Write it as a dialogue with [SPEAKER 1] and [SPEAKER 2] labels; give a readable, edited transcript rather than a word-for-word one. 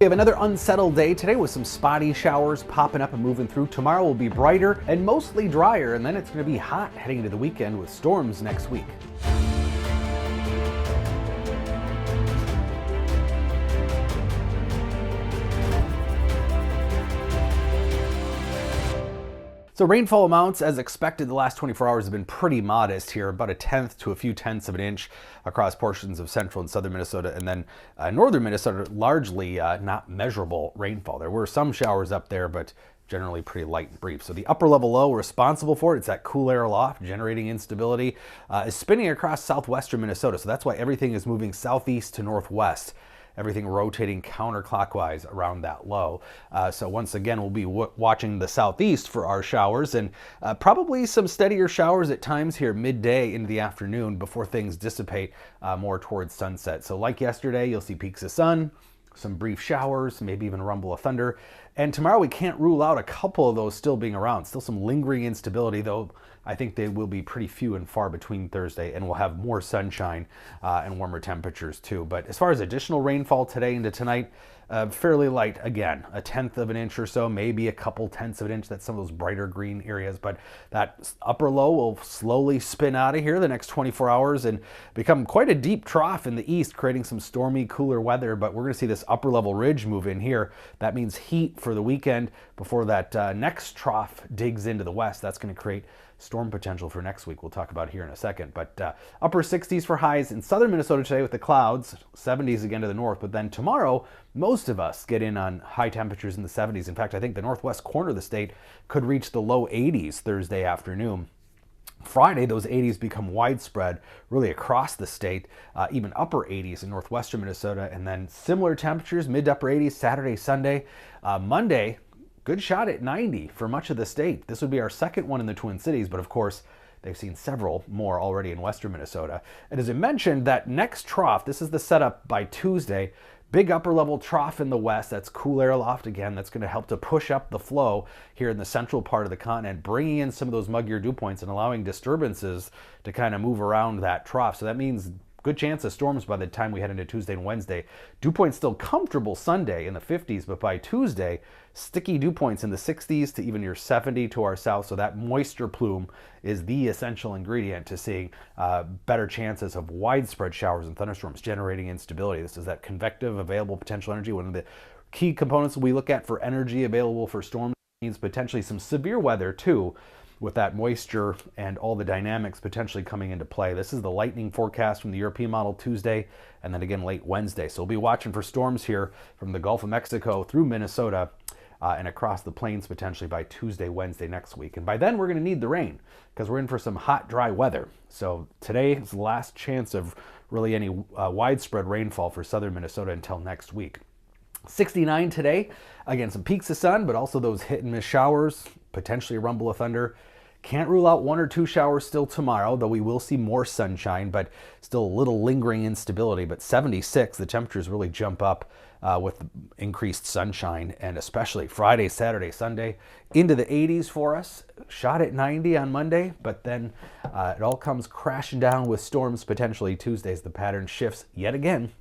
[SPEAKER 1] We have another unsettled day today with some spotty showers popping up and moving through. Tomorrow will be brighter and mostly drier, and then it's going to be hot heading into the weekend with storms next week. So rainfall amounts, as expected, the last 24 hours have been pretty modest here, about 1/10 to a few tenths of an inch across portions of central and southern Minnesota, and then northern Minnesota, largely not measurable rainfall. There were some showers up there, but generally pretty light and brief. So the upper level low responsible for it, it's that cool air aloft generating instability, is spinning across southwestern Minnesota. So that's why everything is moving southeast to northwest. Everything rotating counterclockwise around that low. So once again, we'll be watching the southeast for our showers, and probably some steadier showers at times here midday into the afternoon before things dissipate more towards sunset. So like yesterday, you'll see peaks of sun, some brief showers, maybe even a rumble of thunder. And tomorrow we can't rule out a couple of those still being around. Still some lingering instability, though I think they will be pretty few and far between Thursday, and we'll have more sunshine and warmer temperatures too. But as far as additional rainfall today into tonight, fairly light again, 1/10 of an inch or so, maybe a couple tenths of an inch. That's some of those brighter green areas, but that upper low will slowly spin out of here the next 24 hours and become quite a deep trough in the east, creating some stormy, cooler weather. But we're going to see this upper level ridge move in here. That means heat for the weekend before that next trough digs into the west. That's going to create storm potential for next week. We'll talk about here in a second. But upper 60s for highs in southern Minnesota today with the clouds, 70s again to the north. But then tomorrow, most of us get in on high temperatures in the 70s. In fact, I think the northwest corner of the state could reach the low 80s Thursday afternoon. Friday, those 80s become widespread really across the state, even upper 80s in northwestern Minnesota, and then similar temperatures, mid to upper 80s Saturday, Sunday. Monday, good shot at 90 for much of the state. This would be our second one in the Twin Cities, but of course, they've seen several more already in western Minnesota. And as I mentioned, that next trough, this is the setup by Tuesday, big upper level trough in the west. That's cool air aloft again. That's going to help to push up the flow here in the central part of the continent, bringing in some of those muggier dew points and allowing disturbances to kind of move around that trough. So that means good chance of storms by the time we head into Tuesday and Wednesday. Dew points still comfortable Sunday in the 50s, but by Tuesday, sticky dew points in the 60s to even near 70 to our south. So that moisture plume is the essential ingredient to seeing better chances of widespread showers and thunderstorms generating instability. This is that convective available potential energy. One of the key components we look at for energy available for storms means potentially some severe weather too, with that moisture and all the dynamics potentially coming into play. This is the lightning forecast from the European model Tuesday, and then again late Wednesday. So we'll be watching for storms here from the Gulf of Mexico through Minnesota and across the plains potentially by Tuesday, Wednesday next week. And by then we're going to need the rain because we're in for some hot, dry weather. So today is the last chance of really any widespread rainfall for southern Minnesota until next week. 69 today, again some peaks of sun, but also those hit and miss showers, potentially a rumble of thunder. Can't rule out 1 or 2 showers still tomorrow, though we will see more sunshine, but still a little lingering instability. But 76, the temperatures really jump up with increased sunshine, and especially Friday, Saturday, Sunday into the 80s for us. Shot at 90 on Monday, but then it all comes crashing down with storms potentially Tuesday as the pattern shifts yet again